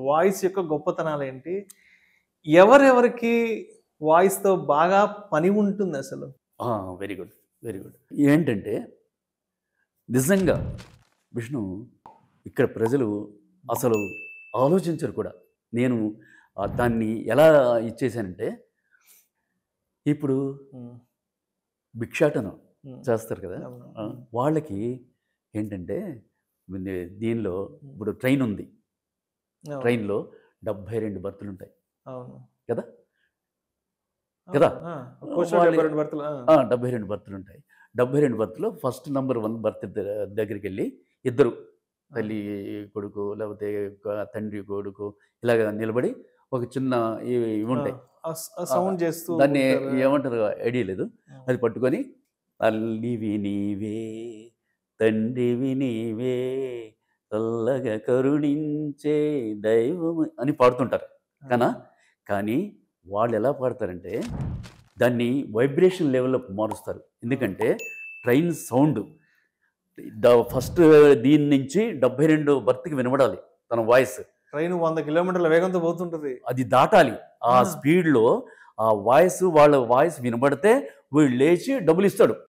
Voice యొక్క గొప్పతనాలేంటి? ఎవరెవరికి వాయిస్‌తో బాగా పని ఉంటుందసలు? ఆ! Very good. Very good. ఏంటంటే నిజంగా విష్ణు ఇక్కడ ప్రజలు అసలు ఆలోచించరు కూడా. నేను దాన్ని ఎలా ఇచ్చేసానంటే ఇప్పుడు హ్మ్. భిక్షాటన హ్మ్. చేస్తారు కదా! అవును. వాళ్ళకి ఏంటంటే దీనిలో ఇప్పుడు ట్రైన్ ఉంది. అవును. ట్రైన్‌లో 72 బర్తులుంటాయి అవును. కదా! అవును. కదా! ఆ! కోచ్‌లో వాళ్ళి 72 బర్తులు. ఆ! 72 బర్తులుంటాయి. 72 బర్తులో ఫస్ట్ నంబర్ 1 బర్త్ దగ్గరికెళ్ళి ఇద్దరు తల్లి, కొడుకు లేకపోతే తండ్రి, కొడుకు ఇలాగ నిలబడి ఒక చిన్న ఆ! ఇవుంటాయి. ఆ సౌండ్ చేస్తూ దాన్ని ఉంటారు. ఏమంటారో ఐడియా లేదు. హ్మ్. అది పట్టుకొని తల్లివి నీవే, తండ్రివి నీవే, చల్లగా కరుణించే దైవము అని పాడుతుంటారు. అవును. కానీ వాళ్ళెలా పాడతారంటే దాన్ని వైబ్రేషన్ లెవెల్‌లోకి మారుస్తారు. అవును. ఎందుకంటే ట్రైన్ సౌండ్ ఫస్ట్ దీని నుంచి 72 బర్త్‌కి వినబడాలి తన వాయిస్. ట్రైన్ 100 కిలోమీటర్ల వేగంతో పోతుంటది. అది దాటాలి. ఆ ఆ! స్పీడ్‌లో ఆ వాయిస్ వాళ్ళ వాయిస్ వినబడితే వీడు లేచి డబ్బులిస్తాడు.